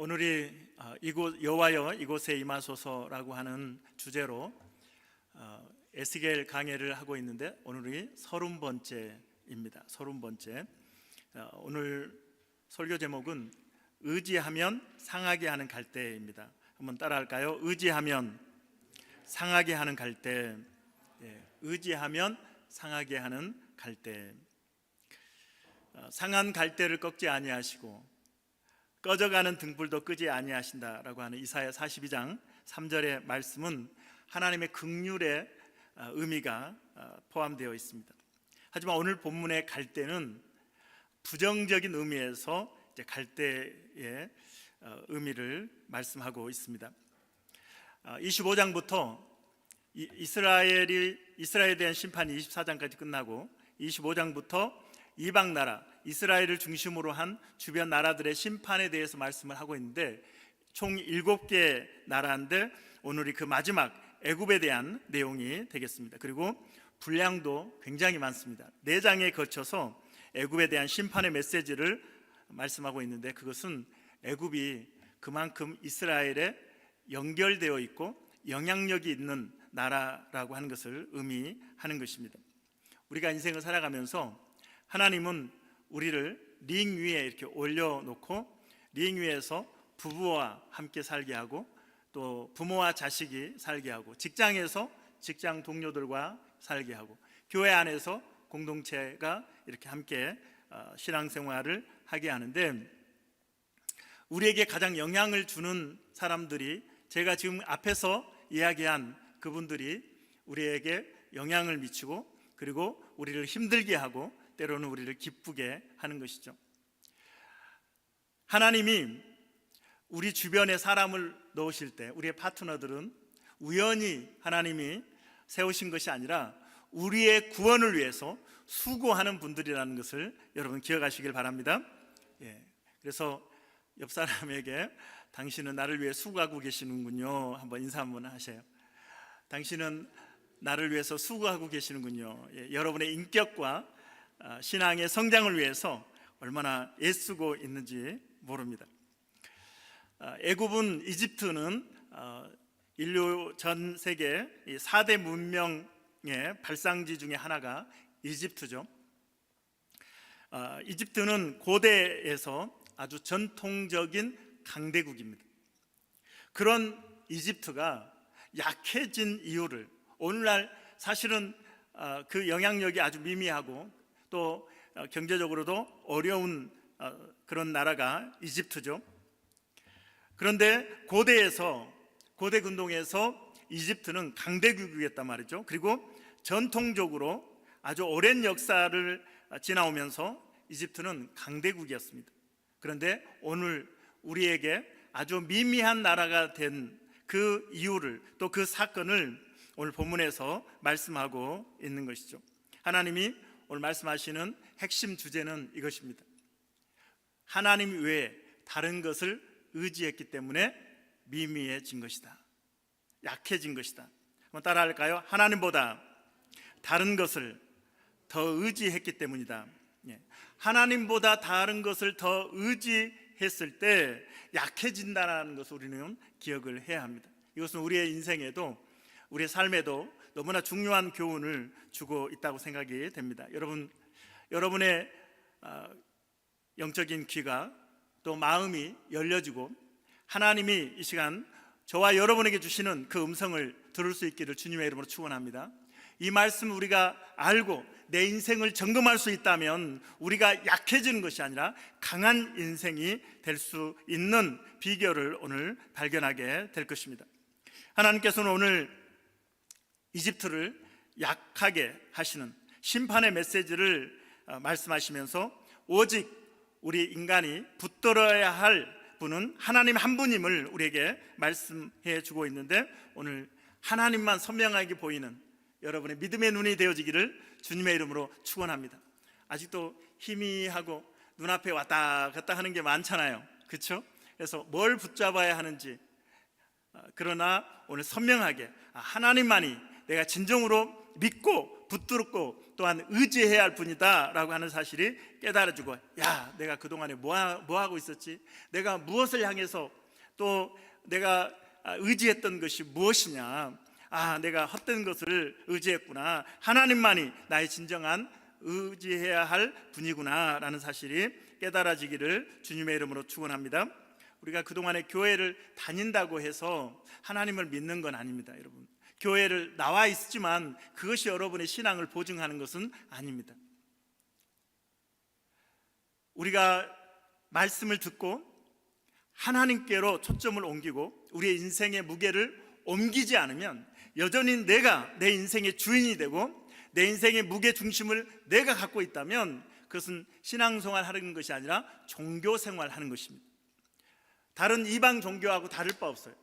오늘이 이곳 여호와여 이곳에 임하소서라고 하는 주제로 에스겔 강해를 하고 있는데 오늘이 30번째입니다. 30번째. 오늘 설교 제목은 의지하면 상하게 하는 갈대입니다. 한번 따라할까요? 의지하면 상하게 하는 갈대. 의지하면 상하게 하는 갈대. 상한 갈대를 꺾지 아니하시고 꺼져가는 등불도 끄지 아니하신다라고 하는 이사야 42장 3절의 말씀은 하나님의 긍휼의 의미가 포함되어 있습니다. 하지만 오늘 본문의 갈대는 부정적인 의미에서 이제 갈대의 의미를 말씀하고 있습니다. 25장부터 이스라엘에 대한 심판이 24장까지 끝나고 25장부터 이방 나라 이스라엘을 중심으로 한 주변 나라들의 심판에 대해서 말씀을 하고 있는데 총 7개 나라인데 오늘이 그 마지막 애굽에 대한 내용이 되겠습니다. 그리고 분량도 굉장히 많습니다. 4장에 거쳐서 애굽에 대한 심판의 메시지를 말씀하고 있는데 그것은 애굽이 그만큼 이스라엘에 연결되어 있고 영향력이 있는 나라라고 하는 것을 의미하는 것입니다. 우리가 인생을 살아가면서 하나님은 우리를 링 위에 이렇게 올려놓고 링 위에서 부부와 함께 살게 하고 또 부모와 자식이 살게 하고 직장에서 직장 동료들과 살게 하고 교회 안에서 공동체가 이렇게 함께 신앙생활을 하게 하는데 우리에게 가장 영향을 주는 사람들이 제가 지금 앞에서 이야기한 그분들이 우리에게 영향을 미치고 그리고 우리를 힘들게 하고 때로는 우리를 기쁘게 하는 것이죠. 하나님이 우리 주변에 사람을 넣으실 때 우리의 파트너들은 우연히 하나님이 세우신 것이 아니라 우리의 구원을 위해서 수고하는 분들이라는 것을 여러분 기억하시길 바랍니다. 그래서 옆 사람에게 당신은 나를 위해 수고하고 계시는군요. 한번 인사 한번 하세요. 당신은 나를 위해서 수고하고 계시는군요. 여러분의 인격과 신앙의 성장을 위해서 얼마나 애쓰고 있는지 모릅니다. 애굽은 이집트는 인류 전 세계 4대 문명의 발상지 중에 하나가 이집트죠. 이집트는 고대에서 아주 전통적인 강대국입니다. 그런 이집트가 약해진 이유를 오늘날 사실은 그 영향력이 아주 미미하고 또 경제적으로도 어려운 그런 나라가 이집트죠. 그런데 고대 근동에서 이집트는 강대국이었단 말이죠. 그리고 전통적으로 아주 오랜 역사를 지나오면서 이집트는 강대국이었습니다. 그런데 오늘 우리에게 아주 미미한 나라가 된 그 이유를 또 그 사건을 오늘 본문에서 말씀하고 있는 것이죠. 하나님이 오늘 말씀하시는 핵심 주제는 이것입니다. 하나님 외에 다른 것을 의지했기 때문에 미미해진 것이다. 약해진 것이다. 한번 따라할까요? 하나님보다 다른 것을 더 의지했기 때문이다. 하나님보다 다른 것을 더 의지했을 때 약해진다는 것을 우리는 기억을 해야 합니다. 이것은 우리의 인생에도 우리의 삶에도 너무나 중요한 교훈을 주고 있다고 생각이 됩니다. 여러분의 영적인 귀가 또 마음이 열려지고 하나님이 이 시간 저와 여러분에게 주시는 그 음성을 들을 수 있기를 주님의 이름으로 축원합니다. 이 말씀 우리가 알고 내 인생을 점검할 수 있다면 우리가 약해지는 것이 아니라 강한 인생이 될 수 있는 비결을 오늘 발견하게 될 것입니다. 하나님께서는 오늘 이집트를 약하게 하시는 심판의 메시지를 말씀하시면서 오직 우리 인간이 붙들어야 할 분은 하나님 한 분임을 우리에게 말씀해 주고 있는데 오늘 하나님만 선명하게 보이는 여러분의 믿음의 눈이 되어지기를 주님의 이름으로 축원합니다. 아직도 희미하고 눈앞에 왔다 갔다 하는 게 많잖아요. 그렇죠? 그래서 뭘 붙잡아야 하는지 그러나 오늘 선명하게 하나님만이 내가 진정으로 믿고 붙들고 또한 의지해야 할 분이다라고 하는 사실이 깨달아지고, 야, 내가 그동안에 뭐 하고 있었지? 내가 무엇을 향해서 또 내가 의지했던 것이 무엇이냐? 내가 헛된 것을 의지했구나. 하나님만이 나의 진정한 의지해야 할 분이구나 라는 사실이 깨달아지기를 주님의 이름으로 축원합니다. 우리가 그동안에 교회를 다닌다고 해서 하나님을 믿는 건 아닙니다. 여러분, 교회를 나와 있지만 그것이 여러분의 신앙을 보증하는 것은 아닙니다. 우리가 말씀을 듣고 하나님께로 초점을 옮기고 우리의 인생의 무게를 옮기지 않으면 여전히 내가 내 인생의 주인이 되고 내 인생의 무게 중심을 내가 갖고 있다면 그것은 신앙생활 하는 것이 아니라 종교생활 하는 것입니다. 다른 이방 종교하고 다를 바 없어요.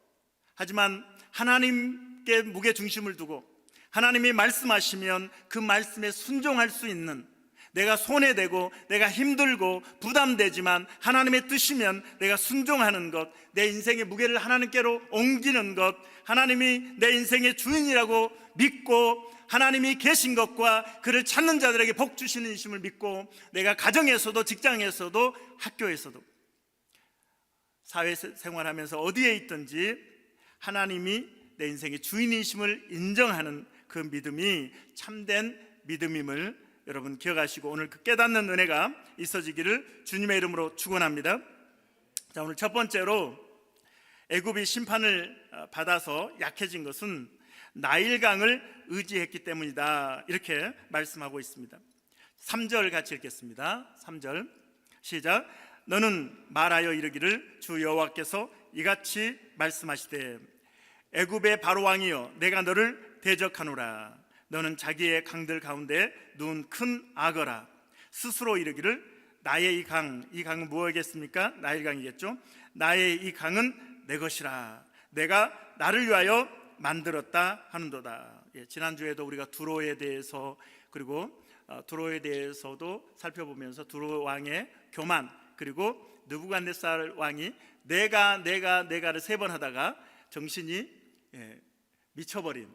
하지만 하나님께 무게 중심을 두고 하나님이 말씀하시면 그 말씀에 순종할 수 있는, 내가 손해되고 내가 힘들고 부담되지만 하나님의 뜻이면 내가 순종하는 것, 내 인생의 무게를 하나님께로 옮기는 것, 하나님이 내 인생의 주인이라고 믿고 하나님이 계신 것과 그를 찾는 자들에게 복 주시는 이심을 믿고 내가 가정에서도 직장에서도 학교에서도 사회생활하면서 어디에 있든지 하나님이 내 인생의 주인이심을 인정하는 그 믿음이 참된 믿음임을 여러분 기억하시고 오늘 그 깨닫는 은혜가 있어지기를 주님의 이름으로 축원합니다. 자, 오늘 첫 번째로 애굽이 심판을 받아서 약해진 것은 나일강을 의지했기 때문이다, 이렇게 말씀하고 있습니다. 3절 같이 읽겠습니다. 3절 시작. 너는 말하여 이르기를 주 여호와께서 이같이 말씀하시되 애굽의 바로 왕이여 내가 너를 대적하노라. 너는 자기의 강들 가운데 누운 큰 악어라. 스스로 이르기를 나의 이 강은 무엇이겠습니까? 나일강이겠죠. 나의 이 강은 내 것이라. 내가 나를 위하여 만들었다 하는도다. 지난주에도 우리가 두로에 대해서 그리고 두로에 대해서도 살펴보면서 두로 왕의 교만, 그리고 느부갓네살 왕이 내가를 3번 하다가 정신이 미쳐버린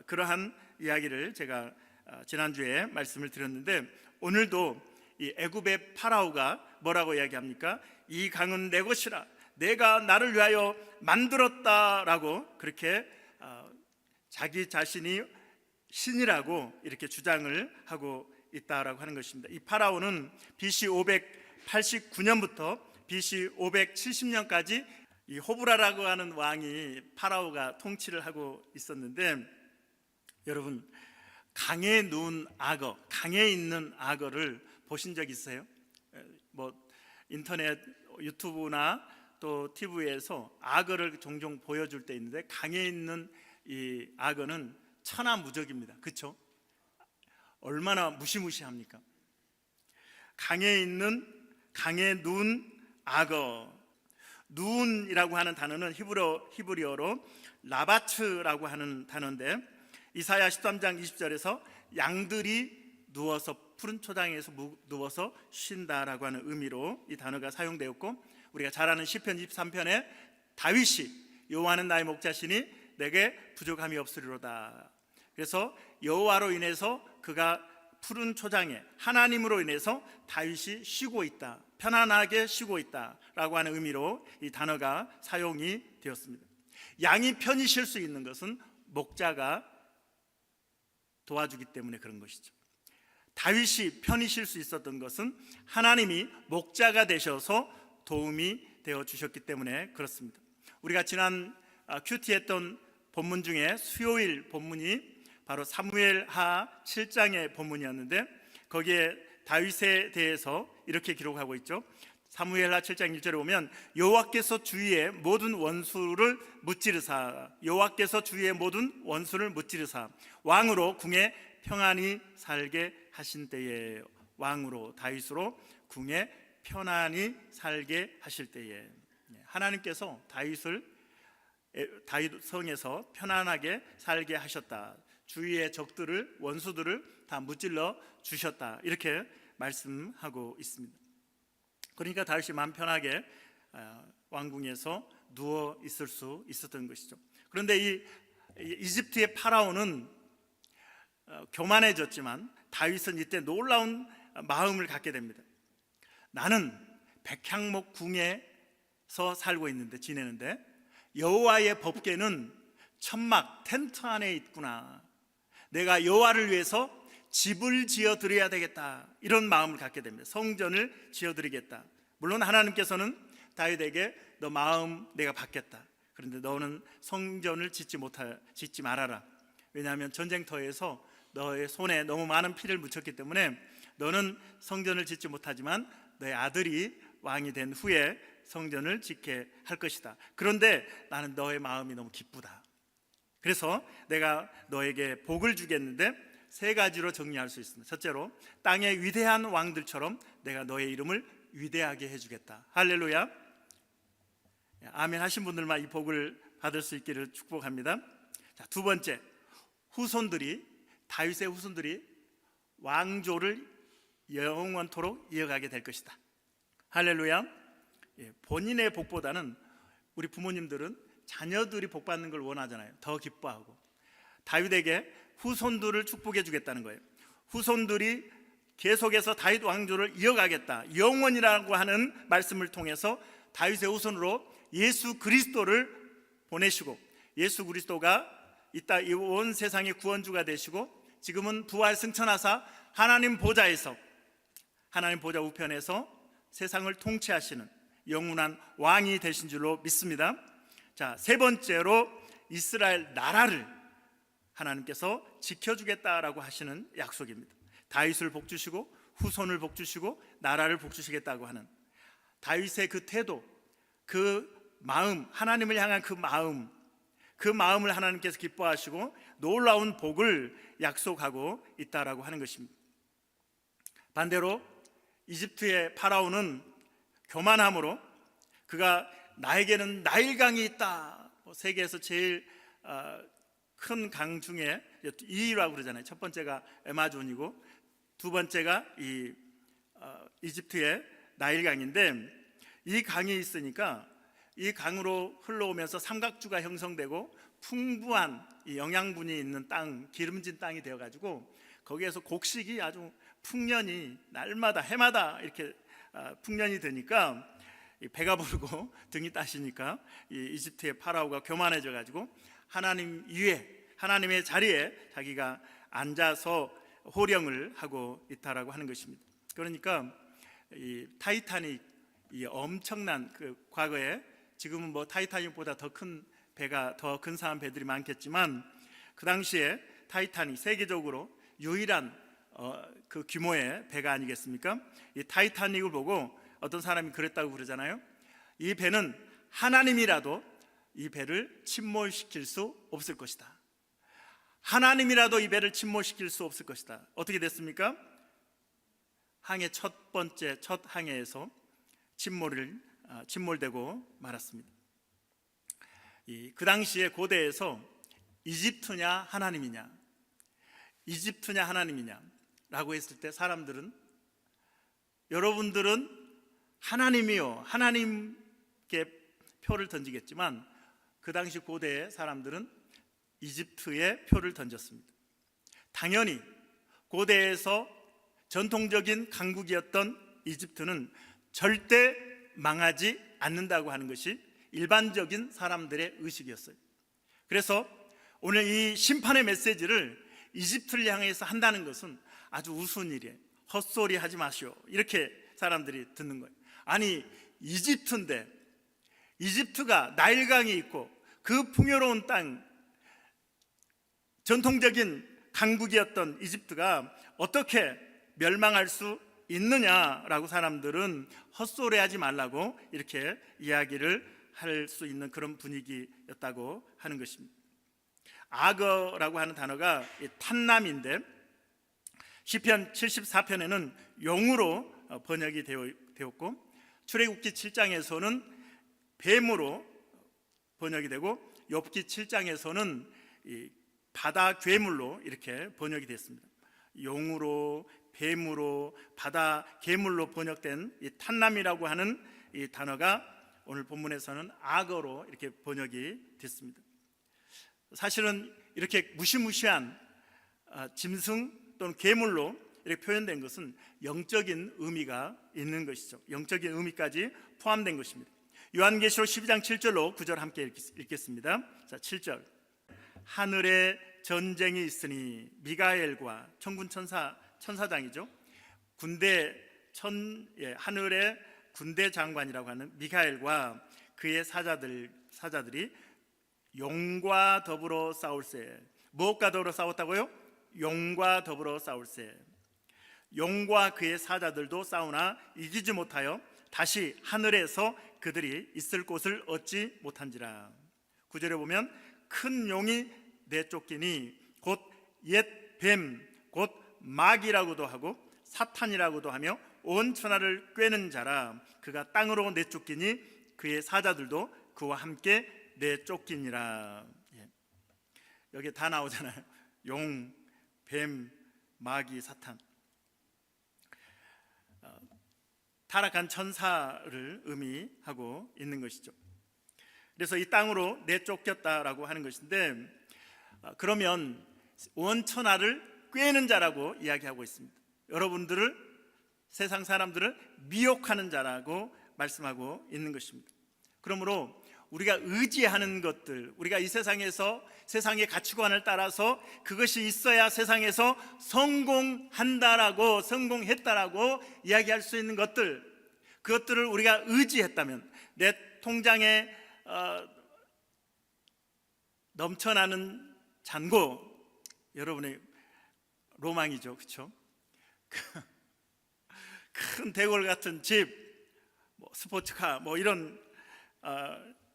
그러한 이야기를 제가 지난주에 말씀을 드렸는데, 오늘도 이 애굽의 파라오가 뭐라고 이야기합니까? 이 강은 내 것이라, 내가 나를 위하여 만들었다라고 그렇게 자기 자신이 신이라고 이렇게 주장을 하고 있다라고 하는 것입니다. 이 파라오는 BC 589년부터 BC 570년까지 이 호브라라고 하는 왕이 파라오가 통치를 하고 있었는데, 여러분, 강에 누운 악어, 강에 있는 악어를 보신 적 있어요? 뭐 인터넷, 유튜브나 또 TV에서 악어를 종종 보여줄 때 있는데, 강에 있는 이 악어는 천하무적입니다. 그렇죠? 얼마나 무시무시합니까? 강에 누운 악어. 누운이라고 하는 단어는 히브리어로 라바츠라고 하는 단어인데, 이사야 13장 20절에서 양들이 누워서 푸른 초장에서 누워서 쉰다라고 하는 의미로 이 단어가 사용되었고, 우리가 잘 아는 시편 23편에 다윗이 여호와는 나의 목자시니 내게 부족함이 없으리로다. 그래서 여호와로 인해서 그가 푸른 초장에 하나님으로 인해서 다윗이 쉬고 있다, 편안하게 쉬고 있다라고 하는 의미로 이 단어가 사용이 되었습니다. 양이 편히 쉴 수 있는 것은 목자가 도와주기 때문에 그런 것이죠. 다윗이 편히 쉴 수 있었던 것은 하나님이 목자가 되셔서 도움이 되어 주셨기 때문에 그렇습니다. 우리가 지난 큐티했던 본문 중에 수요일 본문이 바로 사무엘하 7장의 본문이었는데, 거기에 다윗에 대해서 이렇게 기록하고 있죠. 사무엘하 7장 1절에 보면 여호와께서 주위의 모든 원수를 무찌르사, 여호와께서 주위의 모든 원수를 무찌르사 왕으로 궁에 평안히 살게 하신 때에, 왕으로 다윗으로 궁에 편안히 살게 하실 때에 하나님께서 다윗 성에서 편안하게 살게 하셨다. 주위의 적들을, 원수들을 다 무찔러 주셨다, 이렇게 말씀하고 있습니다. 그러니까 다윗이 마음 편하게 왕궁에서 누워 있을 수 있었던 것이죠. 그런데 이 이집트의 파라오는 교만해졌지만 다윗은 이때 놀라운 마음을 갖게 됩니다. 나는 백향목 궁에서 살고 있는데, 지내는데 여호와의 법궤는 천막 텐트 안에 있구나. 내가 여호와를 위해서 집을 지어 드려야 되겠다, 이런 마음을 갖게 됩니다. 성전을 지어 드리겠다. 물론 하나님께서는 다윗에게 너 마음 내가 받겠다, 그런데 너는 성전을 짓지 말아라. 왜냐하면 전쟁터에서 너의 손에 너무 많은 피를 묻혔기 때문에 너는 성전을 짓지 못하지만 너의 아들이 왕이 된 후에 성전을 짓게 할 것이다. 그런데 나는 너의 마음이 너무 기쁘다. 그래서 내가 너에게 복을 주겠는데 세 가지로 정리할 수 있습니다. 첫째로, 땅의 위대한 왕들처럼 내가 너의 이름을 위대하게 해주겠다. 할렐루야. 아멘 하신 분들만 이 복을 받을 수 있기를 축복합니다. 자, 두 번째, 다윗의 후손들이 왕조를 영원토록 이어가게 될 것이다. 할렐루야. 본인의 복보다는 우리 부모님들은 자녀들이 복 받는 걸 원하잖아요. 더 기뻐하고. 다윗에게 후손들을 축복해 주겠다는 거예요. 후손들이 계속해서 다윗 왕조를 이어가겠다, 영원이라고 하는 말씀을 통해서 다윗의 후손으로 예수 그리스도를 보내시고, 예수 그리스도가 이따 이 온 세상의 구원주가 되시고 지금은 부활 승천하사 하나님 보좌 우편에서 세상을 통치하시는 영원한 왕이 되신 줄로 믿습니다. 자, 세 번째로, 이스라엘 나라를 하나님께서 지켜주겠다라고 하시는 약속입니다. 다윗을 복주시고 후손을 복주시고 나라를 복주시겠다고 하는 다윗의 그 태도, 그 마음, 하나님을 향한 그 마음을 하나님께서 기뻐하시고 놀라운 복을 약속하고 있다라고 하는 것입니다. 반대로 이집트의 파라오는 교만함으로 그가 나에게는 나일강이 있다, 세계에서 제일 큰 강 중에 2위라고 그러잖아요. 첫 번째가 에마존이고 두 번째가 이집트의 나일강인데, 이 강이 있으니까 이 강으로 흘러오면서 삼각주가 형성되고 풍부한 이 영양분이 있는 땅, 기름진 땅이 되어가지고 거기에서 곡식이 아주 풍년이 날마다 해마다 이렇게 풍년이 되니까 배가 부르고 등이 따시니까 이 이집트의 파라오가 교만해져 가지고 하나님 위에, 하나님의 자리에 자기가 앉아서 호령을 하고 있다라고 하는 것입니다. 그러니까 이 타이타닉, 이 엄청난 그 과거에, 지금은 뭐 타이타닉보다 더 큰 배가, 더 근사한 배들이 많겠지만 그 당시에 타이타닉 세계적으로 유일한 그 규모의 배가 아니겠습니까? 이 타이타닉을 보고 어떤 사람이 그랬다고 그러잖아요. 이 배는 하나님이라도 이 배를 침몰시킬 수 없을 것이다. 하나님이라도 이 배를 침몰시킬 수 없을 것이다. 어떻게 됐습니까? 항해 첫 항해에서 침몰되고 말았습니다. 그 당시에 고대에서 이집트냐 하나님이냐 라고 했을 때 사람들은, 여러분들은 하나님이요, 하나님께 표를 던지겠지만 그 당시 고대의 사람들은 이집트에 표를 던졌습니다. 당연히 고대에서 전통적인 강국이었던 이집트는 절대 망하지 않는다고 하는 것이 일반적인 사람들의 의식이었어요. 그래서 오늘 이 심판의 메시지를 이집트를 향해서 한다는 것은 아주 우스운 일이에요. 헛소리 하지 마시오, 이렇게 사람들이 듣는 거예요. 아니, 이집트가 나일강이 있고 그 풍요로운 땅, 전통적인 강국이었던 이집트가 어떻게 멸망할 수 있느냐라고 사람들은 헛소리하지 말라고 이렇게 이야기를 할 수 있는 그런 분위기였다고 하는 것입니다. 악어라고 하는 단어가 탄남인데 시편 74편에는 용으로 번역이 되었고 출애굽기 7장에서는 뱀으로 번역이 되고 욥기 7장에서는 이 바다 괴물로 이렇게 번역이 됐습니다. 용으로, 뱀으로, 바다 괴물로 번역된 이 탄남이라고 하는 이 단어가 오늘 본문에서는 악어로 이렇게 번역이 됐습니다. 사실은 이렇게 무시무시한 짐승 또는 괴물로 이렇게 표현된 것은 영적인 의미가 있는 것이죠. 영적인 의미까지 포함된 것입니다. 요한계시록 12장 7절로 9절 함께 읽겠습니다. 자, 7절. 하늘에 전쟁이 있으니 미가엘과 천군 천사장이죠. 하늘의 군대 장관이라고 하는 미가엘과 그의 사자들이 용과 더불어 싸울세. 무엇과 더불어 싸웠다고요? 용과 더불어 싸울세. 용과 그의 사자들도 싸우나 이기지 못하여 다시 하늘에서 그들이 있을 곳을 얻지 못한지라. 9절에 보면 큰 용이 내쫓기니 곧 옛 뱀 곧 마귀라고도 하고 사탄이라고도 하며 온 천하를 꿰는 자라. 그가 땅으로 내쫓기니 그의 사자들도 그와 함께 내쫓기니라. 여기 다 나오잖아요. 용, 뱀, 마귀, 사탄. 타락한 천사를 의미하고 있는 것이죠. 그래서 이 땅으로 내쫓겼다라고 하는 것인데, 그러면 온 천하를 꿰는 자라고 이야기하고 있습니다. 여러분들을, 세상 사람들을 미혹하는 자라고 말씀하고 있는 것입니다. 그러므로 우리가 의지하는 것들, 우리가 이 세상에서 세상의 가치관을 따라서 그것이 있어야 세상에서 성공한다라고, 성공했다라고 이야기할 수 있는 것들, 그것들을 우리가 의지했다면, 내 통장에 넘쳐나는 잔고, 여러분의 로망이죠, 그렇죠? 큰 대궐 같은 집, 스포츠카, 이런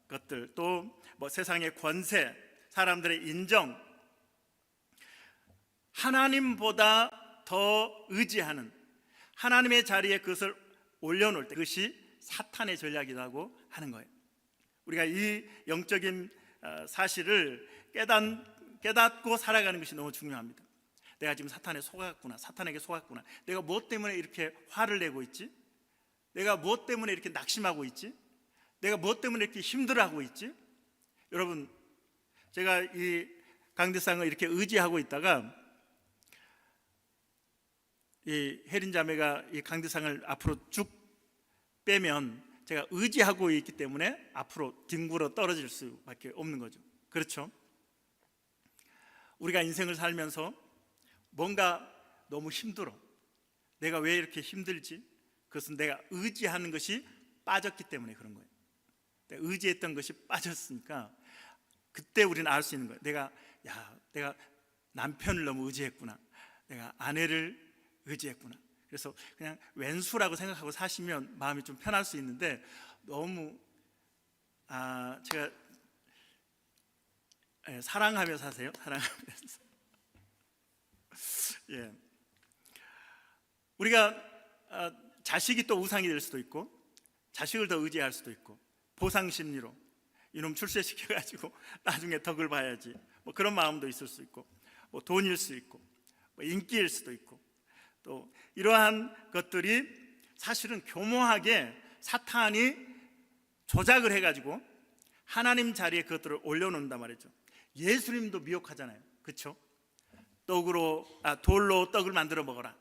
것들, 또 세상의 권세, 사람들의 인정, 하나님보다 더 의지하는, 하나님의 자리에 그것을 올려놓을 때 그것이 사탄의 전략이라고 하는 거예요. 우리가 이 영적인 사실을 깨닫고 살아가는 것이 너무 중요합니다. 내가 지금 사탄에게 속았구나. 내가 무엇 때문에 이렇게 화를 내고 있지? 내가 무엇 때문에 이렇게 낙심하고 있지? 내가 무엇 때문에 이렇게 힘들어하고 있지? 여러분, 제가 이 강대상을 이렇게 의지하고 있다가 이 혜린 자매가 이 강대상을 앞으로 쭉 빼면 제가 의지하고 있기 때문에 앞으로 뒹굴어 떨어질 수밖에 없는 거죠. 그렇죠? 우리가 인생을 살면서 뭔가 너무 힘들어. 내가 왜 이렇게 힘들지? 그것은 내가 의지하는 것이 빠졌기 때문에 그런 거예요. 내가 의지했던 것이 빠졌으니까 그때 우리는 알 수 있는 거예요. 내가 남편을 너무 의지했구나. 내가 아내를 의지했구나. 그래서 그냥 왼수라고 생각하고 사시면 마음이 좀 편할 수 있는데, 너무 제가 사랑하며 사세요. 사랑하면서. 우리가 자식이 또 우상이 될 수도 있고, 자식을 더 의지할 수도 있고, 보상 심리로 이놈 출세시켜가지고 나중에 덕을 봐야지, 그런 마음도 있을 수 있고, 돈일 수 있고, 인기일 수도 있고, 또 이러한 것들이 사실은 교묘하게 사탄이 조작을 해가지고 하나님 자리에 그것들을 올려놓는단 말이죠. 예수님도 미혹하잖아요, 그렇죠? 돌로 떡을 만들어 먹어라.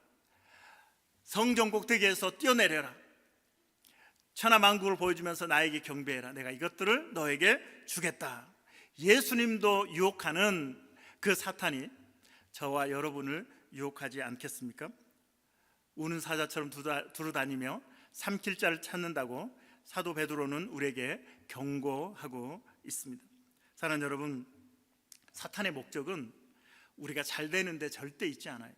성전 꼭대기에서 뛰어내려라. 천하만국을 보여주면서 나에게 경배해라. 내가 이것들을 너에게 주겠다. 예수님도 유혹하는 그 사탄이 저와 여러분을 유혹하지 않겠습니까? 우는 사자처럼 두루다니며 삼킬 자를 찾는다고 사도 베드로는 우리에게 경고하고 있습니다. 사랑하는 여러분, 사탄의 목적은 우리가 잘 되는데 절대 있지 않아요.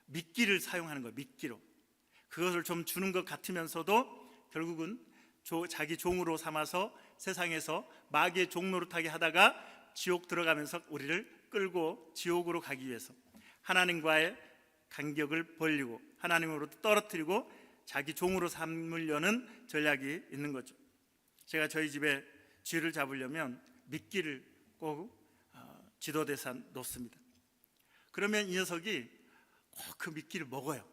미끼를 사용하는 거예요. 미끼로 그것을 좀 주는 것 같으면서도 결국은 자기 종으로 삼아서 세상에서 마귀의 종노릇하게 하다가 지옥 들어가면서 우리를 끌고 지옥으로 가기 위해서 하나님과의 간격을 벌리고 하나님으로 떨어뜨리고 자기 종으로 삼으려는 전략이 있는 거죠. 제가 저희 집에 쥐를 잡으려면 미끼를 꼭 지도대사 놓습니다. 그러면 이 녀석이 꼭 그 미끼를 먹어요.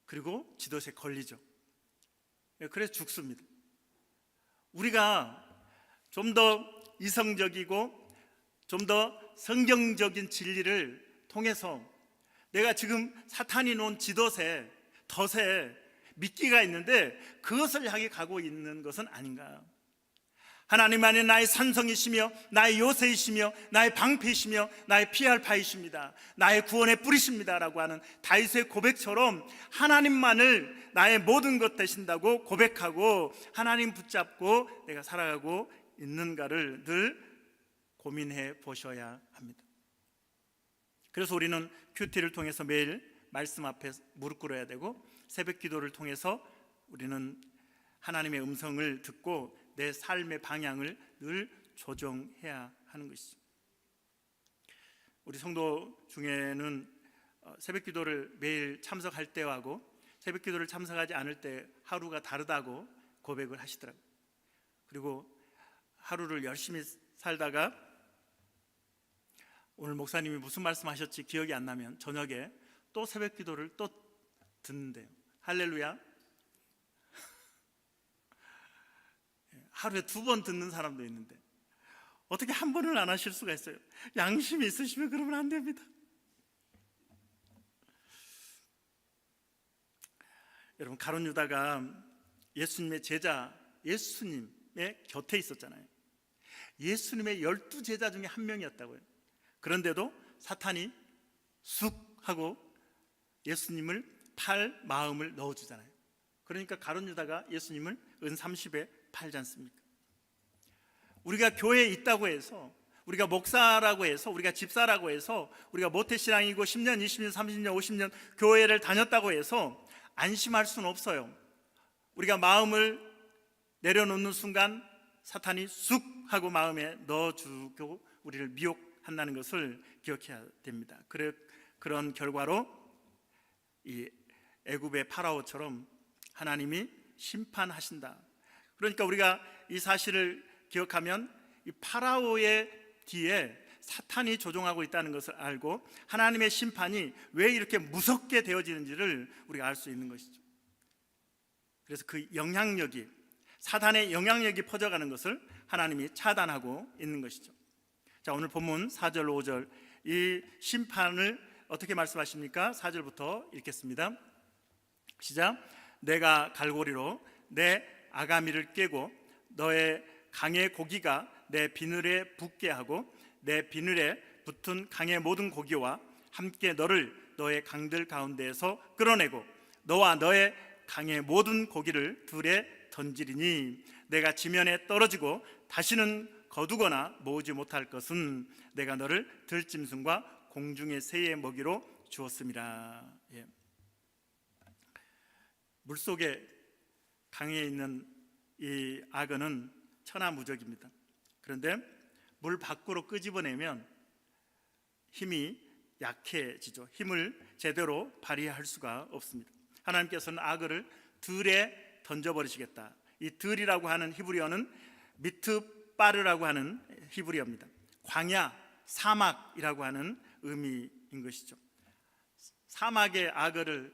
그리고 지도에 걸리죠. 그래서 죽습니다. 우리가 좀 더 이성적이고 좀 더 성경적인 진리를 통해서 내가 지금 사탄이 놓은 지도세, 덫에 미끼가 있는데 그것을 향해 가고 있는 것은 아닌가. 하나님만이 나의 산성이시며 나의 요새이시며 나의 방패이시며 나의 피할 바이십니다, 나의 구원의 뿌리십니다 라고 하는 다윗의 고백처럼 하나님만을 나의 모든 것 되신다고 고백하고 하나님 붙잡고 내가 살아가고 있는가를 늘 고민해 보셔야 합니다. 그래서 우리는 큐티를 통해서 매일 말씀 앞에 무릎 꿇어야 되고, 새벽 기도를 통해서 우리는 하나님의 음성을 듣고 내 삶의 방향을 늘 조정해야 하는 것이죠. 우리 성도 중에는 새벽 기도를 매일 참석할 때하고 새벽 기도를 참석하지 않을 때 하루가 다르다고 고백을 하시더라고요. 그리고 하루를 열심히 살다가 오늘 목사님이 무슨 말씀하셨지 기억이 안 나면 저녁에 또 새벽 기도를 또 듣는데요. 할렐루야. 하루에 2번 듣는 사람도 있는데 어떻게 한 번을 안 하실 수가 있어요? 양심이 있으시면 그러면 안 됩니다. 여러분, 가룟 유다가 예수님의 제자, 예수님의 곁에 있었잖아요. 예수님의 12제자 중에 한 명이었다고요. 그런데도 사탄이 쑥 하고 예수님을 팔 마음을 넣어주잖아요. 그러니까 가룟 유다가 예수님을 은 30에 팔지 않습니까? 우리가 교회에 있다고 해서, 우리가 목사라고 해서, 우리가 집사라고 해서, 우리가 모태신앙이고 10년, 20년, 30년, 50년 교회를 다녔다고 해서 안심할 수는 없어요. 우리가 마음을 내려놓는 순간 사탄이 쑥 하고 마음에 넣어주고 우리를 미혹한다는 것을 기억해야 됩니다. 그런 결과로 이 애굽의 파라오처럼 하나님이 심판하신다. 그러니까 우리가 이 사실을 기억하면 이 파라오의 뒤에 사탄이 조종하고 있다는 것을 알고 하나님의 심판이 왜 이렇게 무섭게 되어지는지를 우리가 알 수 있는 것이죠. 그래서 그 영향력이, 사탄의 영향력이 퍼져가는 것을 하나님이 차단하고 있는 것이죠. 자, 오늘 본문 4절 5절 이 심판을 어떻게 말씀하십니까? 4절부터 읽겠습니다. 시작. 내가 갈고리로 내 아가미를 깨고 너의 강의 고기가 내 비늘에 붙게 하고 내 비늘에 붙은 강의 모든 고기와 함께 너를 너의 강들 가운데에서 끌어내고 너와 너의 강의 모든 고기를 들에 던지리니 내가 지면에 떨어지고 다시는 거두거나 모으지 못할 것은 내가 너를 들짐승과 공중의 새의 먹이로 주었음이라. 예. 물속에 강에 있는 이 악어는 천하무적입니다. 그런데 물 밖으로 끄집어내면 힘이 약해지죠. 힘을 제대로 발휘할 수가 없습니다. 하나님께서는 악어를 들에 던져버리시겠다. 이 들이라고 하는 히브리어는 미트바르라고 하는 히브리어입니다. 광야, 사막이라고 하는 의미인 것이죠. 사막에 악어를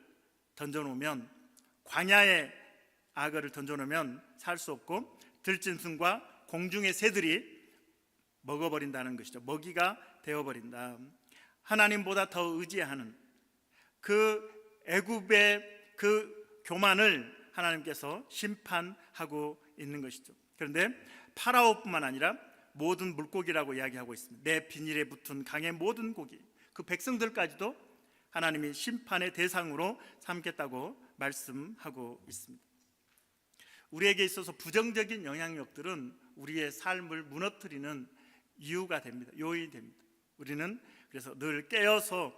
던져놓으면, 광야에 악어를 던져놓으면 살 수 없고 들짐승과 공중의 새들이 먹어버린다는 것이죠. 먹이가 되어버린다. 하나님보다 더 의지하는 그 애굽의 그 교만을 하나님께서 심판하고 있는 것이죠. 그런데 파라오뿐만 아니라 모든 물고기라고 이야기하고 있습니다. 내 비닐에 붙은 강의 모든 고기, 그 백성들까지도 하나님이 심판의 대상으로 삼겠다고 말씀하고 있습니다. 우리에게 있어서 부정적인 영향력들은 우리의 삶을 무너뜨리는 이유가 됩니다. 요인이 됩니다. 우리는 그래서 늘 깨어서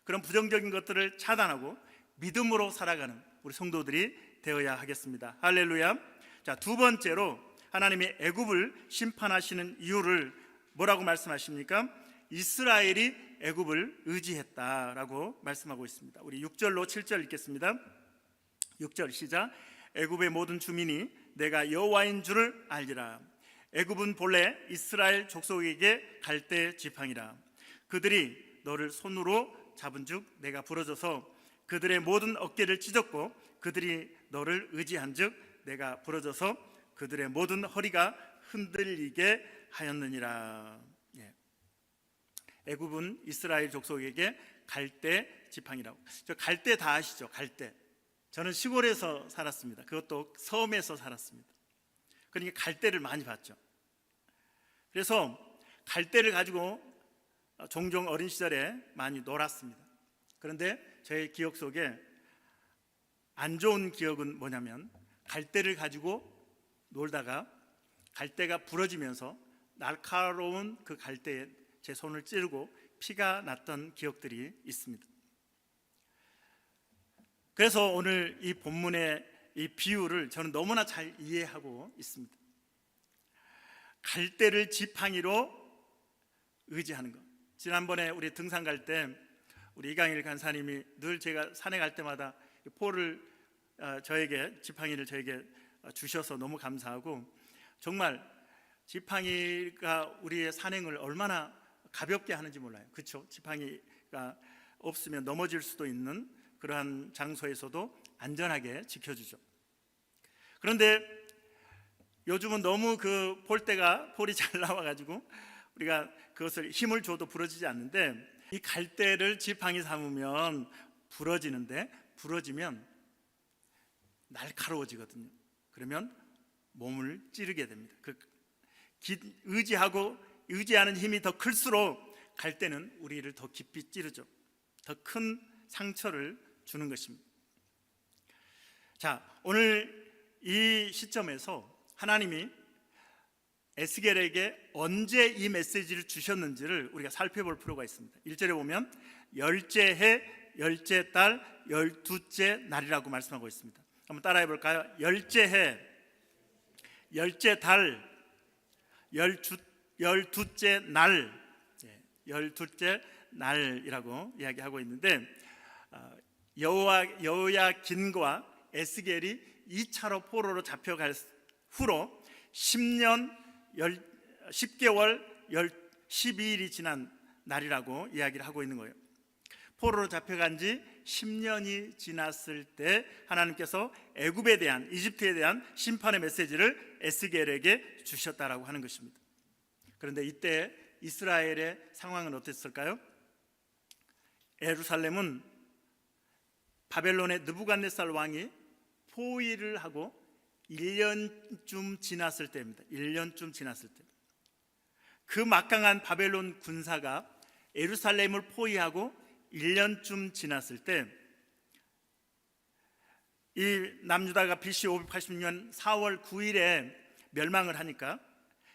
그런 부정적인 것들을 차단하고 믿음으로 살아가는 우리 성도들이 되어야 하겠습니다. 할렐루야. 자, 두 번째로 하나님이 애굽을 심판하시는 이유를 뭐라고 말씀하십니까? 이스라엘이 애굽을 의지했다라고 말씀하고 있습니다. 우리 6절로 7절 읽겠습니다. 6절 시작. 애굽의 모든 주민이 내가 여호와인 줄을 알리라. 애굽은 본래 이스라엘 족속에게 갈대 지팡이라. 그들이 너를 손으로 잡은즉 내가 부러져서 그들의 모든 어깨를 찢었고 그들이 너를 의지한즉 내가 부러져서 그들의 모든 허리가 흔들리게 하였느니라. 예. 애굽은 이스라엘 족속에게 갈대 지팡이라고. 저 갈대 다 아시죠? 갈대. 저는 시골에서 살았습니다. 그것도 섬에서 살았습니다. 그러니까 갈대를 많이 봤죠. 그래서 갈대를 가지고 종종 어린 시절에 많이 놀았습니다. 그런데 제 기억 속에 안 좋은 기억은 뭐냐면, 갈대를 가지고 놀다가 갈대가 부러지면서 날카로운 그 갈대에 제 손을 찌르고 피가 났던 기억들이 있습니다. 그래서 오늘 이 본문의 이 비유를 저는 너무나 잘 이해하고 있습니다. 갈대를 지팡이로 의지하는 것. 지난번에 우리 등산 갈 때 우리 이강일 간사님이 늘 제가 산에 갈 때마다 포를 저에게, 지팡이를 저에게 주셔서 너무 감사하고, 정말 지팡이가 우리의 산행을 얼마나 가볍게 하는지 몰라요. 그렇죠? 지팡이가 없으면 넘어질 수도 있는 그러한 장소에서도 안전하게 지켜주죠. 그런데 요즘은 너무 그 폴이 잘 나와가지고 우리가 그것을 힘을 줘도 부러지지 않는데, 이 갈대를 지팡이 삼으면 부러지면 날카로워지거든요. 그러면 몸을 찌르게 됩니다. 의지하는 힘이 더 클수록 갈대는 우리를 더 깊이 찌르죠. 더 큰 상처를 주는 것입니다. 자, 오늘 이 시점에서 하나님이 에스겔에게 언제 이 메시지를 주셨는지를 우리가 살펴볼 필요가 있습니다. 1절에 보면 열째 해, 열째 달, 12째 날이라고 말씀하고 있습니다. 한번 따라해 볼까요? 열째 해, 열째 달, 12째 날, 12째 날이라고 이야기하고 있는데, 여호야긴과 에스겔이 2차로 포로로 잡혀갈 후로 10개월 12일이 지난 날이라고 이야기를 하고 있는 거예요. 포로로 잡혀간 지 10년이 지났을 때 하나님께서 애굽에 대한, 이집트에 대한 심판의 메시지를 에스겔에게 주셨다라고 하는 것입니다. 그런데 이때 이스라엘의 상황은 어땠을까요? 예루살렘은 바벨론의 느부갓네살 왕이 포위를 하고 1년쯤 지났을 때입니다. 1년쯤 지났을 때, 그 막강한 바벨론 군사가 예루살렘을 포위하고 1년쯤 지났을 때, 이 남유다가 BC 586년 4월 9일에 멸망을 하니까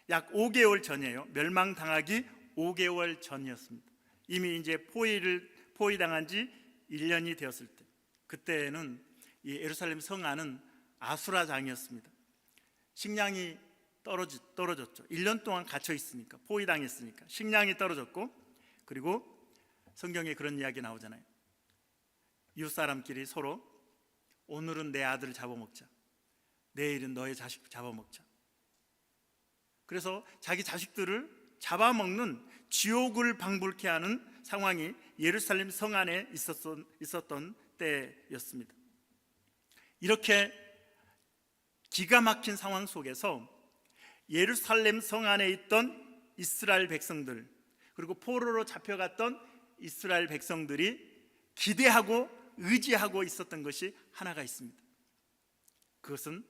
약 5개월 전이에요. 멸망당하기 5개월 전이었습니다. 이미 이제 포위당한 지 1년이 되었을 때, 그때는 이 예루살렘 성 안은 아수라장이었습니다. 식량이 떨어졌죠. 1년 동안 갇혀 있으니까, 포위당했으니까 식량이 떨어졌고, 그리고 성경에 그런 이야기 나오잖아요. 이웃 사람끼리 서로 오늘은 내 아들 잡아먹자, 내일은 너의 자식 잡아먹자. 그래서 자기 자식들을 잡아먹는 지옥을 방불케 하는 상황이 예루살렘 성 안에 있었던 때였습니다. 이렇게 기가 막힌 상황 속에서 예루살렘 성 안에 있던 이스라엘 백성들, 그리고 포로로 잡혀갔던 이스라엘 백성들이 기대하고 의지하고 있었던 것이 하나가 있습니다. 그것은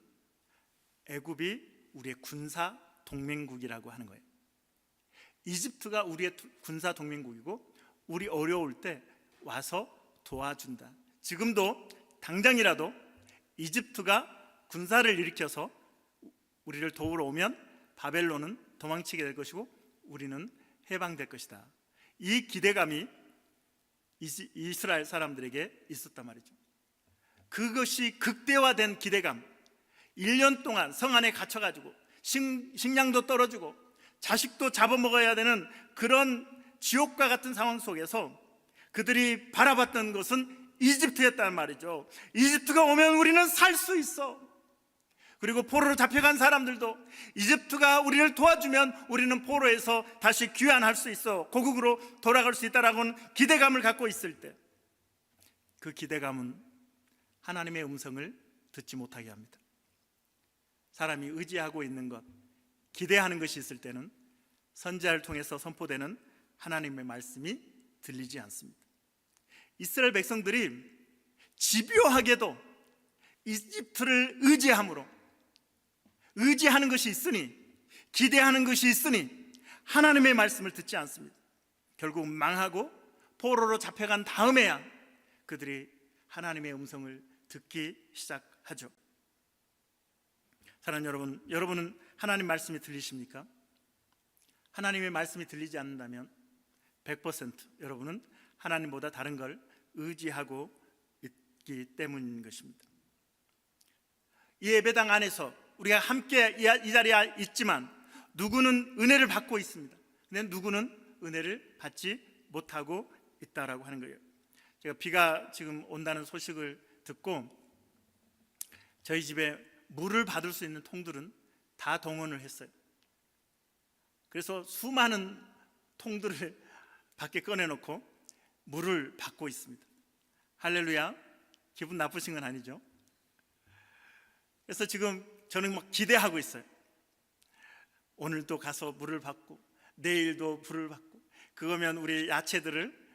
애굽이 우리의 군사 동맹국이라고 하는 거예요. 이집트가 우리의 군사 동맹국이고, 우리 어려울 때 와서 도와준다. 지금도 당장이라도 이집트가 군사를 일으켜서 우리를 도우러 오면 바벨론은 도망치게 될 것이고 우리는 해방될 것이다. 이 기대감이 이스라엘 사람들에게 있었단 말이죠. 그것이 극대화된 기대감, 1년 동안 성 안에 갇혀가지고 식량도 떨어지고 자식도 잡아먹어야 되는 그런 지옥과 같은 상황 속에서 그들이 바라봤던 것은 이집트였단 말이죠. 이집트가 오면 우리는 살 수 있어. 그리고 포로로 잡혀간 사람들도 이집트가 우리를 도와주면 우리는 포로에서 다시 귀환할 수 있어, 고국으로 돌아갈 수 있다라고는 기대감을 갖고 있을 때, 그 기대감은 하나님의 음성을 듣지 못하게 합니다. 사람이 의지하고 있는 것, 기대하는 것이 있을 때는 선지자를 통해서 선포되는 하나님의 말씀이 들리지 않습니다. 이스라엘 백성들이 집요하게도 이집트를 의지하는 것이 있으니, 기대하는 것이 있으니 하나님의 말씀을 듣지 않습니다. 결국 망하고 포로로 잡혀간 다음에야 그들이 하나님의 음성을 듣기 시작하죠. 사랑하는 여러분, 여러분은 하나님 말씀이 들리십니까? 하나님의 말씀이 들리지 않는다면 100% 여러분은 하나님보다 다른 걸 의지하고 있기 때문인 것입니다. 이 예배당 안에서 우리가 함께 이 자리에 있지만 누구는 은혜를 받고 있습니다. 근데 누구는 은혜를 받지 못하고 있다라고 하는 거예요. 제가 비가 지금 온다는 소식을 듣고 저희 집에 물을 받을 수 있는 통들은 다 동원을 했어요. 그래서 수많은 통들을 밖에 꺼내놓고 물을 받고 있습니다. 할렐루야. 기분 나쁘신 건 아니죠? 그래서 지금 저는 막 기대하고 있어요. 오늘도 가서 물을 받고 내일도 물을 받고, 그거면 우리 야채들을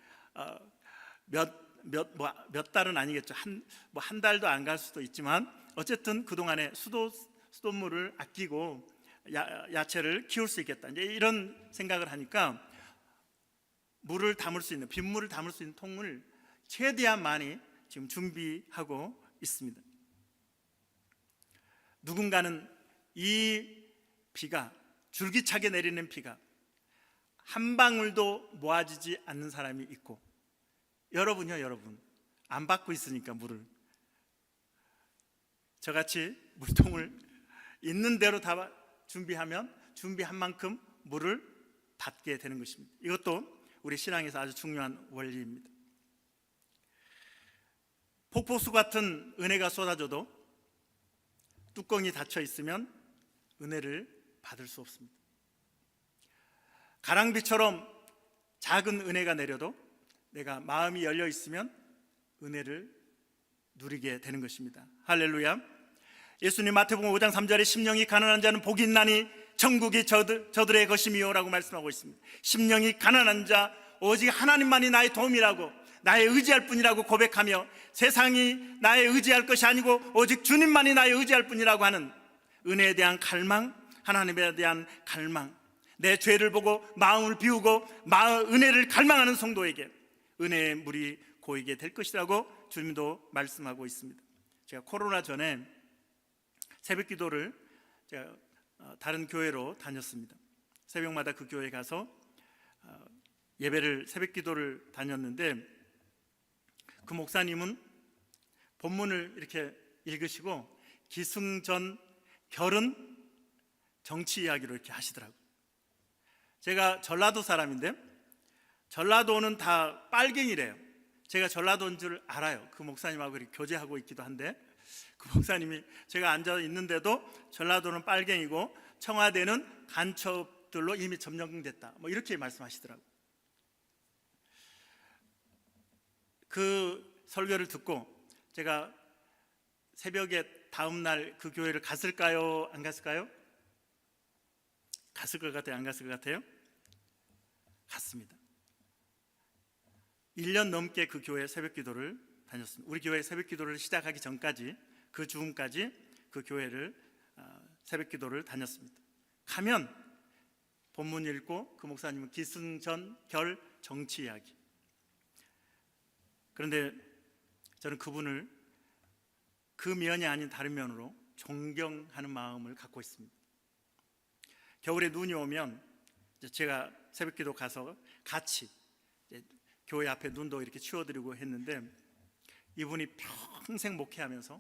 몇 달은 아니겠죠. 한 달도 안 갈 수도 있지만 어쨌든 그동안에 수돗물을 아끼고 야채를 키울 수 있겠다, 이제 이런 생각을 하니까 물을 담을 수 있는, 빗물을 담을 수 있는 통을 최대한 많이 지금 준비하고 있습니다. 누군가는 이 비가, 줄기차게 내리는 비가 한 방울도 모아지지 않는 사람이 있고, 여러분요, 여러분 안 받고 있으니까 물을, 저같이 물통을 있는 대로 다 준비하면 준비한 만큼 물을 받게 되는 것입니다. 이것도 우리 신앙에서 아주 중요한 원리입니다. 폭포수 같은 은혜가 쏟아져도 뚜껑이 닫혀 있으면 은혜를 받을 수 없습니다. 가랑비처럼 작은 은혜가 내려도 내가 마음이 열려 있으면 은혜를 누리게 되는 것입니다. 할렐루야. 예수님 마태복음 5장 3절에 심령이 가난한 자는 복이 있나니 천국이 저들의 것이미요 라고 말씀하고 있습니다. 심령이 가난한 자, 오직 하나님만이 나의 도움이라고, 나의 의지할 뿐이라고 고백하며 세상이 나의 의지할 것이 아니고 오직 주님만이 나의 의지할 뿐이라고 하는 은혜에 대한 갈망, 하나님에 대한 갈망, 내 죄를 보고 마음을 비우고 은혜를 갈망하는 성도에게 은혜의 물이 고이게 될 것이라고 주님도 말씀하고 있습니다. 제가 코로나 전에 새벽 기도를 제가 다른 교회로 다녔습니다. 새벽마다 그 교회에 가서 예배를, 새벽 기도를 다녔는데 그 목사님은 본문을 이렇게 읽으시고 기승전 결은 정치 이야기로 이렇게 하시더라고요. 제가 전라도 사람인데 전라도는 다 빨갱이래요. 제가 전라도인 줄 알아요. 그 목사님하고 이렇게 교제하고 있기도 한데, 그 목사님이 제가 앉아 있는데도 전라도는 빨갱이고 청와대는 간첩들로 이미 점령됐다, 뭐 이렇게 말씀하시더라고요. 그 설교를 듣고 제가 새벽에 다음날 그 교회를 갔을까요? 안 갔을까요? 갔을 것 같아요? 안 갔을 것 같아요? 갔습니다. 1년 넘게 그 교회 새벽 기도를 다녔습니다. 우리 교회 새벽 기도를 시작하기 전까지, 그 즈음까지 그 교회를 새벽 기도를 다녔습니다. 가면 본문 읽고 그 목사님은 기승전 결 정치 이야기. 그런데 저는 그분을 그 면이 아닌 다른 면으로 존경하는 마음을 갖고 있습니다. 겨울에 눈이 오면 제가 새벽기도 가서 같이 교회 앞에 눈도 이렇게 치워드리고 했는데, 이분이 평생 목회하면서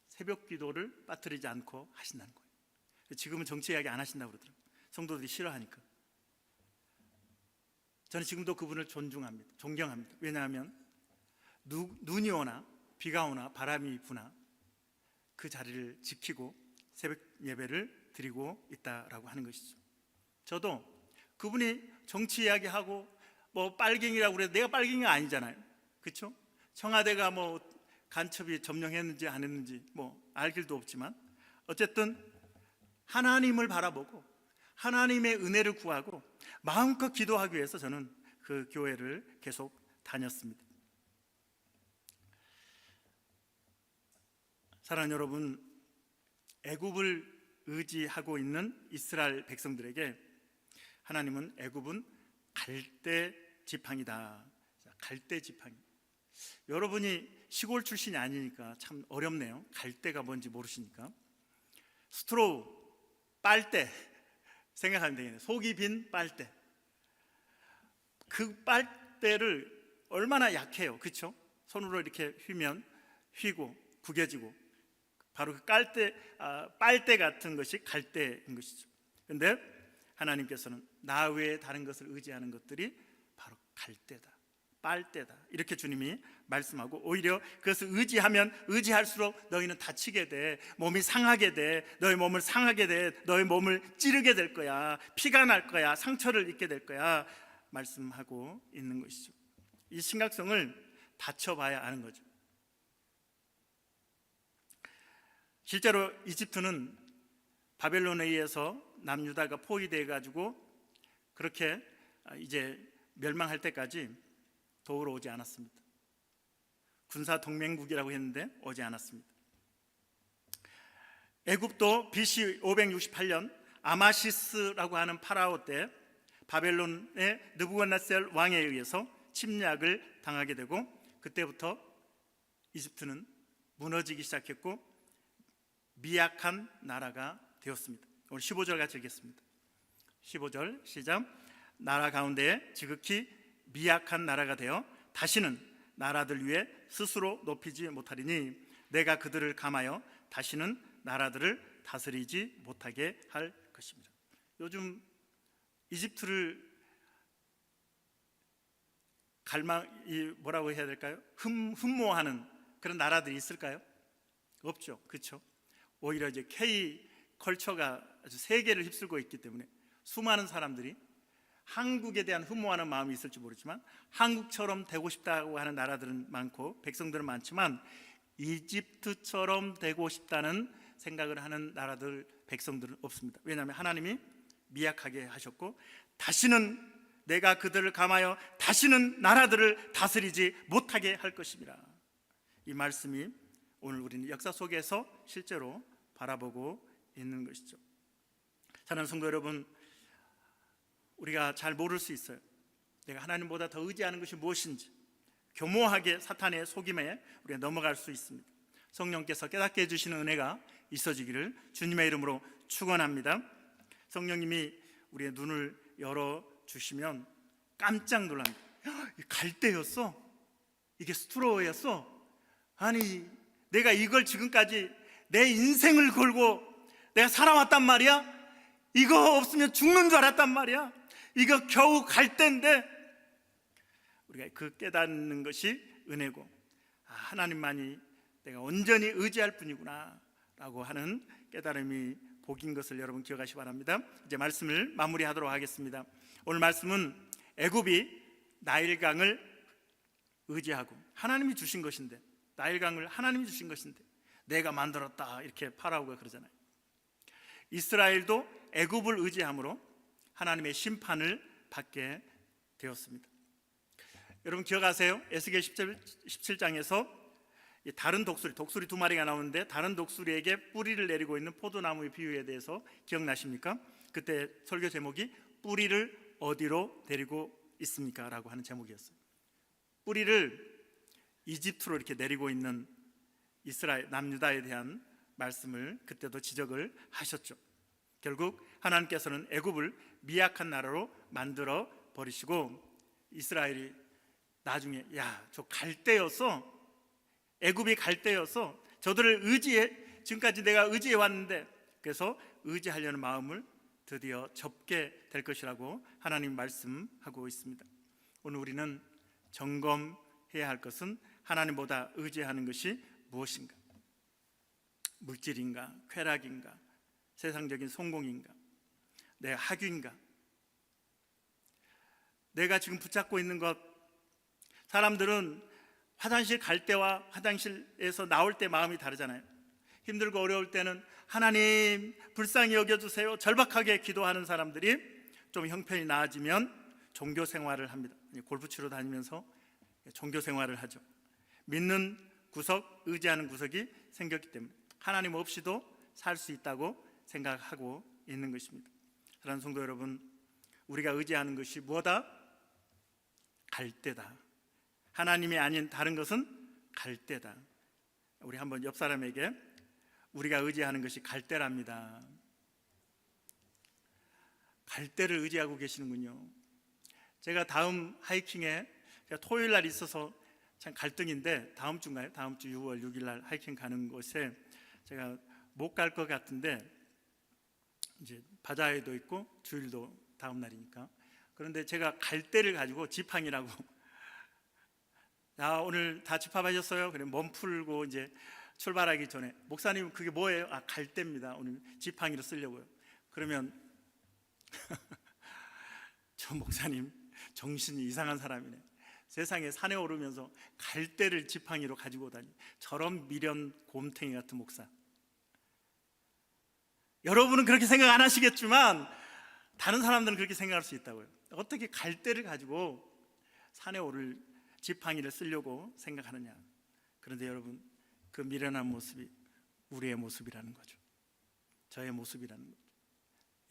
새벽기도를 빠뜨리지 않고 하신다는 거예요. 지금은 정치 이야기 안 하신다고 그러더라고요. 성도들이 싫어하니까. 저는 지금도 그분을 존중합니다. 존경합니다. 왜냐하면 눈이 오나 비가 오나 바람이 부나 그 자리를 지키고 새벽 예배를 드리고 있다라고 하는 것이죠. 저도 그분이 정치 이야기하고 뭐 빨갱이라고 그래도 내가 빨갱이가 아니잖아요. 그렇죠? 청와대가 뭐 간첩이 점령했는지 안 했는지 뭐 알 길도 없지만 어쨌든 하나님을 바라보고 하나님의 은혜를 구하고 마음껏 기도하기 위해서 저는 그 교회를 계속 다녔습니다. 사랑하는 여러분, 애굽을 의지하고 있는 이스라엘 백성들에게 하나님은 애굽은 갈대 지팡이다. 갈대 지팡이. 여러분이 시골 출신이 아니니까 참 어렵네요. 갈대가 뭔지 모르시니까. 스트로우, 빨대 생각하면 되겠네요. 속이 빈 빨대. 그 빨대를 얼마나 약해요, 그렇죠? 손으로 이렇게 휘면 휘고 구겨지고 바로 그 빨대 같은 것이 갈대인 것이죠. 그런데 하나님께서는 나 외에 다른 것을 의지하는 것들이 바로 갈대다, 빨대다, 이렇게 주님이 말씀하고, 오히려 그것을 의지하면 의지할수록 너희는 다치게 돼, 몸이 상하게 돼, 너희 몸을 상하게 돼, 너희 몸을 찌르게 될 거야, 피가 날 거야, 상처를 입게 될 거야 말씀하고 있는 것이죠. 이 심각성을 다쳐봐야 아는 거죠. 실제로 이집트는 바벨론에 의해서 남유다가 포위되어 가지고 그렇게 이제 멸망할 때까지 도우러 오지 않았습니다. 군사 동맹국이라고 했는데 오지 않았습니다. 애굽도 BC 568년 아마시스라고 하는 파라오 때 바벨론의 느부갓네살 왕에 의해서 침략을 당하게 되고, 그때부터 이집트는 무너지기 시작했고 미약한 나라가 되었습니다. 오늘 15절 같이 읽겠습니다. 15절 시작. 나라 가운데에 지극히 미약한 나라가 되어 다시는 나라들 위에 스스로 높이지 못하리니 내가 그들을 감하여 다시는 나라들을 다스리지 못하게 할 것입니다. 요즘 이집트를 뭐라고 해야 될까요? 흠모하는 그런 나라들이 있을까요? 없죠, 그렇죠? 오히려 이제 K 컬처가 아주 세계를 휩쓸고 있기 때문에 수많은 사람들이 한국에 대한 흠모하는 마음이 있을지 모르지만 한국처럼 되고 싶다고 하는 나라들은 많고 백성들은 많지만 이집트처럼 되고 싶다는 생각을 하는 나라들, 백성들은 없습니다. 왜냐하면 하나님이 미약하게 하셨고 다시는 내가 그들을 감하여 다시는 나라들을 다스리지 못하게 할 것입니다. 이 말씀이 오늘 우리는 역사 속에서 실제로 바라보고 있는 것이죠. 사랑하는 성도 여러분, 우리가 잘 모를 수 있어요. 내가 하나님보다 더 의지하는 것이 무엇인지. 교모하게 사탄의 속임에 우리가 넘어갈 수 있습니다. 성령께서 깨닫게 해주시는 은혜가 있어지기를 주님의 이름으로 축원합니다. 성령님이 우리의 눈을 열어주시면 깜짝 놀랍니다. 갈대였어? 이게 스트로우였어? 아니, 내가 이걸 지금까지 내 인생을 걸고 내가 살아왔단 말이야? 이거 없으면 죽는 줄 알았단 말이야? 이거 겨우 갈대인데, 우리가 그 깨닫는 것이 은혜고, 하나님만이 내가 온전히 의지할 뿐이구나 라고 하는 깨달음이 복인 것을 여러분 기억하시기 바랍니다. 이제 말씀을 마무리하도록 하겠습니다. 오늘 말씀은 애굽이 나일강을 의지하고 하나님이 주신 것인데, 나일강을 하나님이 주신 것인데 내가 만들었다 이렇게 파라오가 그러잖아요. 이스라엘도 애굽을 의지함으로 하나님의 심판을 받게 되었습니다. 여러분 기억하세요? 에스겔 17장에서 다른 독수리 두 마리가 나오는데 다른 독수리에게 뿌리를 내리고 있는 포도나무의 비유에 대해서 기억나십니까? 그때 설교 제목이 뿌리를 어디로 데리고 있습니까? 라고 하는 제목이었어요. 뿌리를 이집트로 이렇게 내리고 있는 이스라엘 남유다에 대한 말씀을 그때도 지적을 하셨죠. 결국 하나님께서는 애굽을 미약한 나라로 만들어 버리시고 이스라엘이 나중에 저 갈대였어, 애굽이 갈대여서 저들을 지금까지 내가 의지해 왔는데, 그래서 의지하려는 마음을 드디어 접게 될 것이라고 하나님 말씀하고 있습니다. 오늘 우리는 점검해야 할 것은 하나님보다 의지하는 것이 무엇인가? 물질인가? 쾌락인가? 세상적인 성공인가? 내 학위인가? 내가 지금 붙잡고 있는 것, 사람들은 화장실 갈 때와 화장실에서 나올 때 마음이 다르잖아요. 힘들고 어려울 때는 하나님 불쌍히 여겨주세요 절박하게 기도하는 사람들이 좀 형편이 나아지면 종교 생활을 합니다. 골프 치러 다니면서 종교 생활을 하죠. 믿는 구석, 의지하는 구석이 생겼기 때문에 하나님 없이도 살 수 있다고 생각하고 있는 것입니다. 사랑하는 성도 여러분, 우리가 의지하는 것이 뭐다? 갈대다. 하나님이 아닌 다른 것은 갈대다. 우리 한번 옆 사람에게 우리가 의지하는 것이 갈대랍니다. 갈대를 의지하고 계시는군요. 제가 다음 하이킹에 토요일 날 있어서 참 갈등인데 다음 주인가요? 다음 주 6월 6일 날 하이킹 가는 곳에 제가 못 갈 것 같은데 이제 바자회도 있고 주일도 다음 날이니까 그런데 제가 갈대를 가지고 지팡이라고 오늘 다 집합하셨어요? 그래 몸 풀고 이제 출발하기 전에 목사님 그게 뭐예요? 갈대입니다. 오늘 지팡이로 쓰려고요. 그러면 저 목사님 정신이 이상한 사람이네. 세상에 산에 오르면서 갈대를 지팡이로 가지고 다니 저런 미련 곰탱이 같은 목사. 여러분은 그렇게 생각 안 하시겠지만 다른 사람들은 그렇게 생각할 수 있다고요. 어떻게 갈대를 가지고 산에 오를 지팡이를 쓰려고 생각하느냐. 그런데 여러분 그 미련한 모습이 우리의 모습이라는 거죠. 저의 모습이라는 거죠.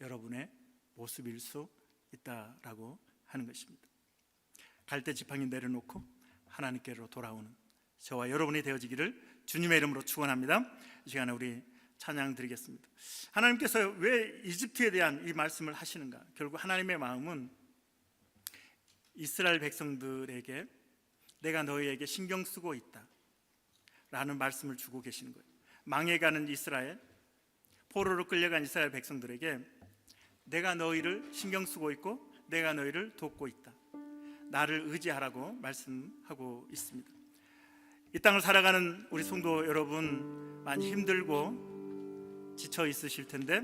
여러분의 모습일 수 있다라고 하는 것입니다. 갈대 지팡이 내려놓고 하나님께로 돌아오는 저와 여러분이 되어지기를 주님의 이름으로 축원합니다. 이 시간에 우리 찬양 드리겠습니다. 하나님께서 왜 이집트에 대한 이 말씀을 하시는가? 결국 하나님의 마음은 이스라엘 백성들에게 내가 너희에게 신경 쓰고 있다 라는 말씀을 주고 계시는 거예요. 망해가는 이스라엘, 포로로 끌려간 이스라엘 백성들에게 내가 너희를 신경 쓰고 있고 내가 너희를 돕고 있다, 나를 의지하라고 말씀하고 있습니다. 이 땅을 살아가는 우리 성도 여러분 많이 힘들고 지쳐 있으실 텐데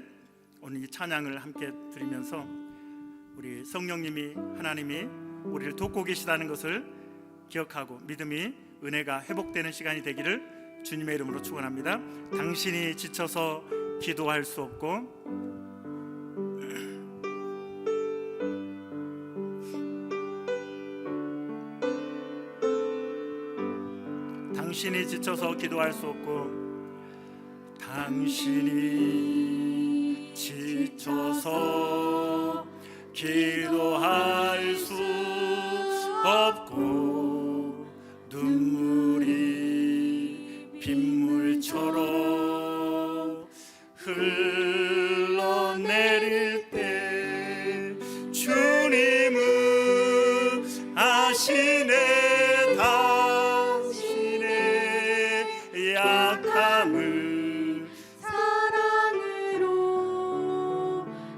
오늘 이 찬양을 함께 드리면서 우리 성령님이 하나님이 우리를 돕고 계시다는 것을 기억하고 믿음이 은혜가 회복되는 시간이 되기를 주님의 이름으로 축원합니다. 당신이 지쳐서 기도할 수 없고 당신이 지쳐서 기도할 수 없고 당신이 지쳐서 기도할 수 없고 눈물이 빗물처럼 흘러내릴 때 주님은 아시네 당신의 약함을 사랑으로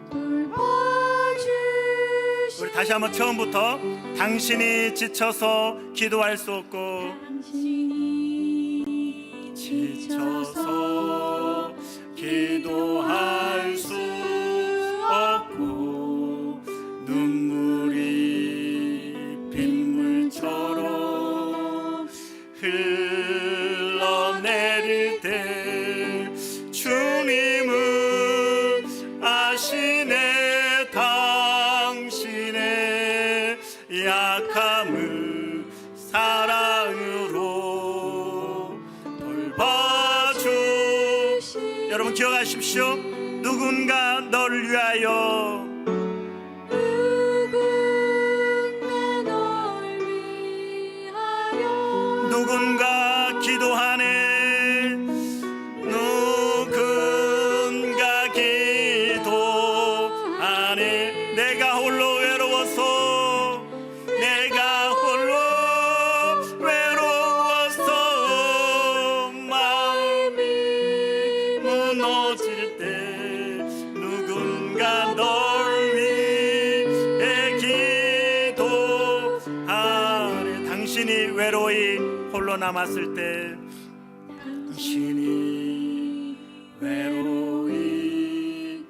돌봐주시. 우리 다시 한번 처음부터 당신이 지쳐서 기도할 수 없고 당신이 지쳐서 기도할 수 없고 눈물이 빗물처럼 흘러내릴 때 주님은 아시네 당신의 약함을 사랑으로 돌봐주. 여러분 기억하십시오. 누군가 너를 위하여 누군가 기도하네. 누군가 기도하네. 내가 홀로 외로워서 내가 홀로 외로워서 마음이 무너질 때 누군가 널 위해 기도하네. 당신이 외로이 홀로 남았을 때 당신이 외로이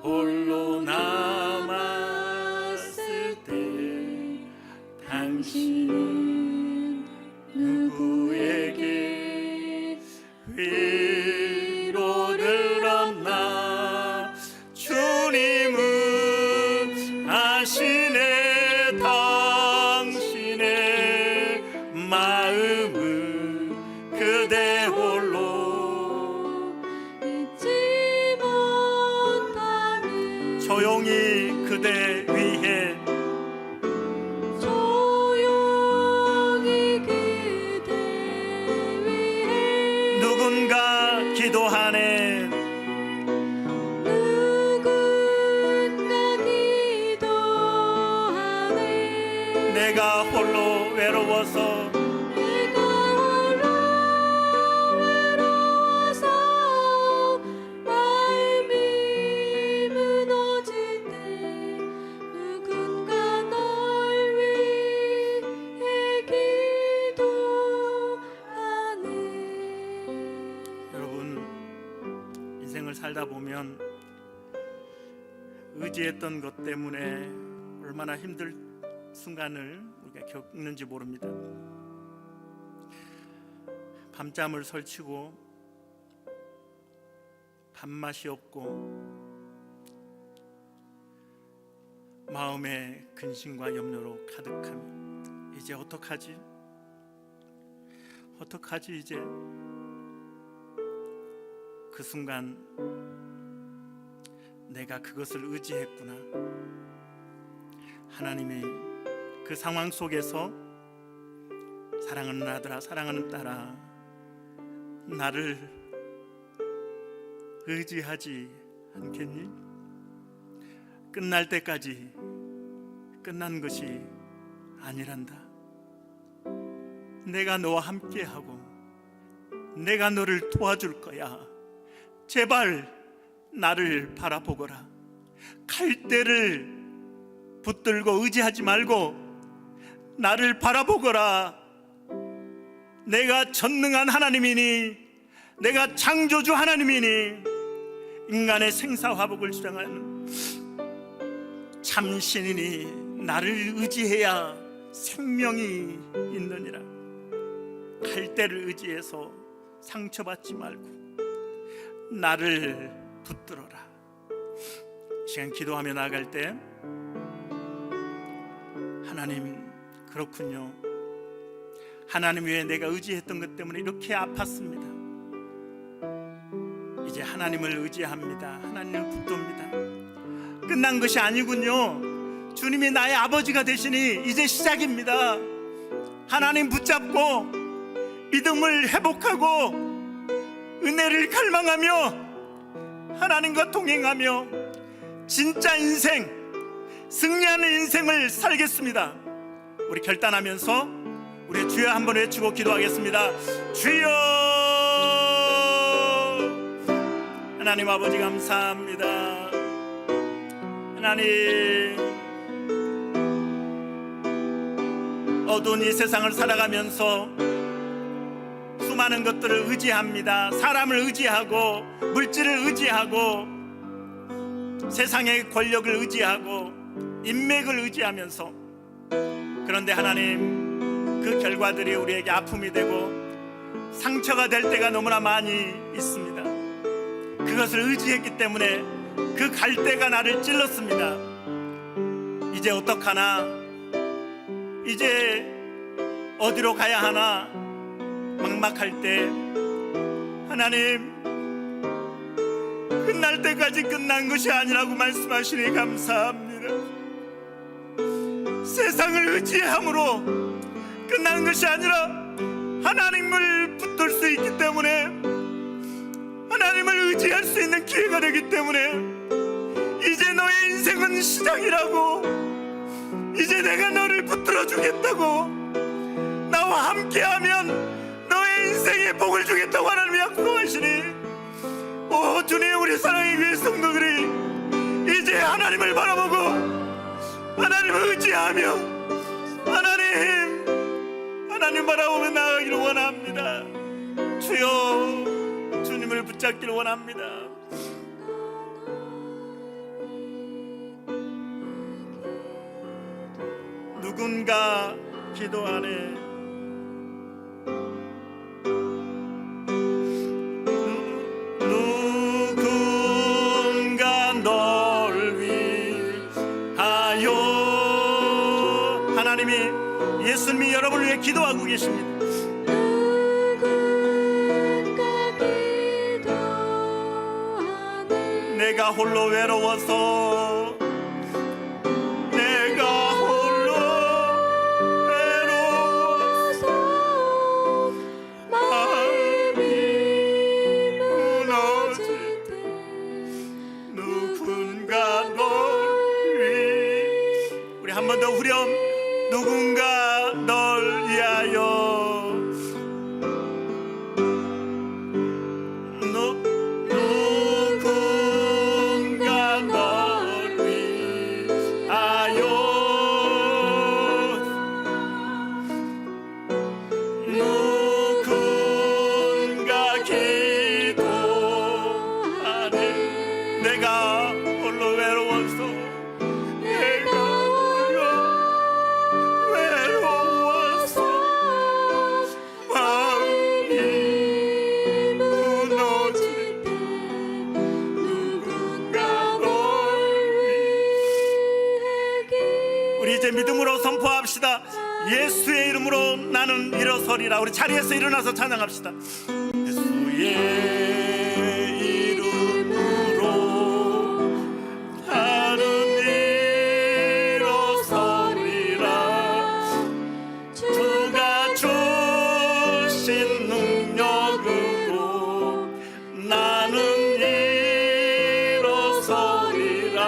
홀로 남았을 때 당신은 누구에게 위로를 조용히 그대 위해 조용히 그대 위해 누군가 기도하네. 누군가 기도하네. 내가 홀로 외로워서 내가 홀로 외로워서 마음이 무너질 때 누군가 널 위해 기도하네. 여러분, 인생을 살다 보면 의지했던 것 때문에 얼마나 힘들 순간을 우리가 겪는지 모릅니다. 밤잠을 설치고 밥맛이 없고 마음에 근심과 염려로 가득하며 이제 어떡하지? 어떡하지 이제? 그 순간 내가 그것을 의지했구나. 하나님이 그 상황 속에서 사랑하는 아들아, 사랑하는 딸아, 나를 의지하지 않겠니? 끝날 때까지 끝난 것이 아니란다. 내가 너와 함께하고 내가 너를 도와줄 거야. 제발 나를 바라보거라. 칼대를 붙들고 의지하지 말고 나를 바라보거라. 내가 전능한 하나님이니, 내가 창조주 하나님이니, 인간의 생사화복을 주장하는 참신이니 나를 의지해야 생명이 있느니라. 칼대를 의지해서 상처받지 말고 나를 붙들어라. 시간 기도하며 나아갈 때 하나님, 그렇군요. 하나님 외에 내가 의지했던 것 때문에 이렇게 아팠습니다. 이제 하나님을 의지합니다. 하나님을 붙듭니다. 끝난 것이 아니군요. 주님이 나의 아버지가 되시니 이제 시작입니다. 하나님 붙잡고 믿음을 회복하고 은혜를 갈망하며 하나님과 동행하며 진짜 인생, 승리하는 인생을 살겠습니다. 우리 결단하면서 우리 주여 한번 외치고 기도하겠습니다. 주여! 하나님 아버지 감사합니다. 하나님, 어두운 이 세상을 살아가면서 수많은 것들을 의지합니다. 사람을 의지하고 물질을 의지하고 세상의 권력을 의지하고 인맥을 의지하면서, 그런데 하나님, 그 결과들이 우리에게 아픔이 되고 상처가 될 때가 너무나 많이 있습니다. 그것을 의지했기 때문에 그 갈대가 나를 찔렀습니다. 이제 어떡하나? 이제 어디로 가야 하나? 막막할 때 하나님, 끝날 때까지 끝난 것이 아니라고 말씀하시니 감사합니다. 세상을 의지함으로 끝난 것이 아니라 하나님을 붙들 수 있기 때문에, 하나님을 의지할 수 있는 기회가 되기 때문에 이제 너의 인생은 시작이라고, 이제 내가 너를 붙들어 주겠다고, 나와 함께하면 너의 인생에 복을 주겠다고 하나님이 약속하시니, 오 주님, 우리 사랑의 교회 성도들이 이제 하나님을 바라보고 하나님을 의지하며 하나님 바라보며 나아가기를 원합니다. 주여, 주님을 붙잡기를 원합니다. 누군가 기도하네. 누군가 널 위하여. 하나님이, 예수님이 여러분을 위해 기도하고 계십니다. 누군가 기도하네. 내가 홀로 외로워서 내가 홀로 외로워서 마음이 무너질 때 누군가 널 위해 우리 한 번 더 후렴 누군가 널 위하여 누군가 널 위하여 누군가 기도하네 내가 홀로 외로워서 내가 홀로 외로워서 마음이 무너질 때 누군가 널 위해 우리 이제 믿음으로 선포합시다. 예수의 이름으로 나는 일어서리라. 우리 자리에서 일어나서 찬양합시다. 예수의 이름으로 나는 일어서리라. 주가 주신 능력으로 나는 일어서리라.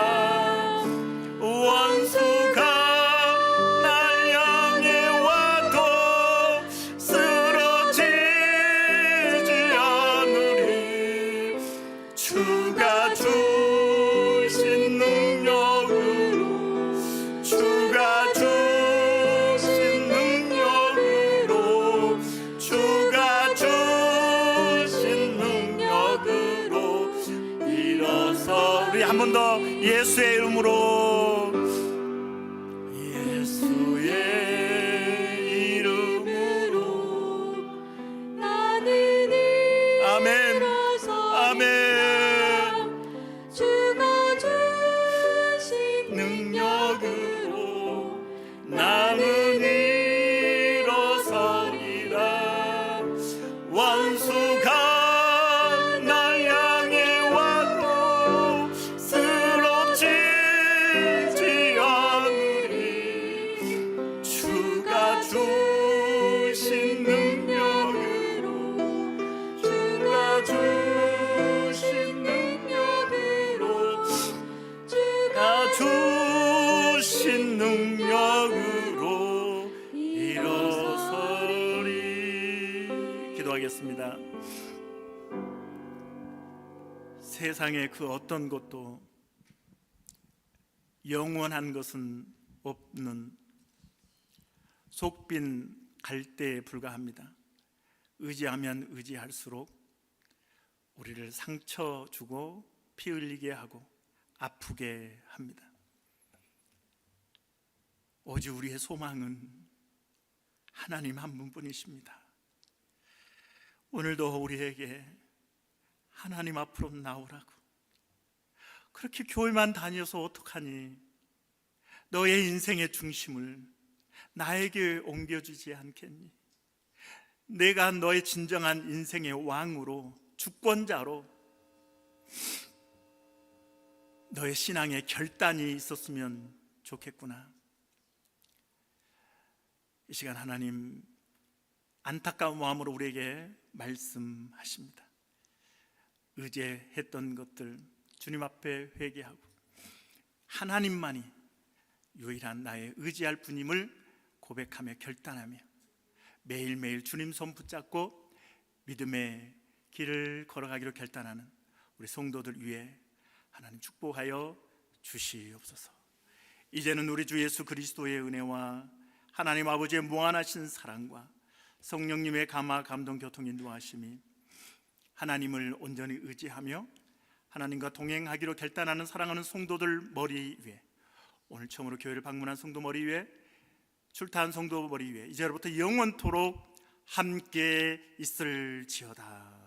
원수가 날 향해 와도 쓰러지지 않으리. 주가 주신 능력으로 주가 주신 능력으로 주가 주신 능력으로 일어서 우리 한 번 더 예수의 이름으로 예수의 이름으로 나는 아멘 일어서리라. 아멘 주가 주신 능력으로 나는 일어서리라. 원수가 날 향해 와도 쓰러지지 않으리. 주가 주신 능력으로 주가 주신 능력으로 주가 주신 능력으로 일어서리. 기도하겠습니다. 세상의 그 어떤 것도 영원한 것은 없는 속빈 갈대에 불과합니다. 의지하면 의지할수록 우리를 상처 주고 피 흘리게 하고 아프게 합니다. 오직 우리의 소망은 하나님 한 분뿐이십니다. 오늘도 우리에게 하나님 앞으로 나오라고. 그렇게 교회만 다녀서 어떡하니? 너의 인생의 중심을 나에게 옮겨주지 않겠니? 내가 너의 진정한 인생의 왕으로, 주권자로 너의 신앙의 결단이 있었으면 좋겠구나. 이 시간 하나님 안타까운 마음으로 우리에게 말씀하십니다. 의지했던 것들 주님 앞에 회개하고 하나님만이 유일한 나의 의지할 분임을 고백하며 결단하며 매일매일 주님 손 붙잡고 믿음의 길을 걸어가기로 결단하는 우리 성도들 위해 하나님 축복하여 주시옵소서. 이제는 우리 주 예수 그리스도의 은혜와 하나님 아버지의 무한하신 사랑과 성령님의 감화 감동 교통 인도하심이 하나님을 온전히 의지하며 하나님과 동행하기로 결단하는 사랑하는 성도들 머리 위에, 오늘 처음으로 교회를 방문한 성도 머리 위에, 출타한 성도 머리 위에 이제로부터 영원토록 함께 있을지어다.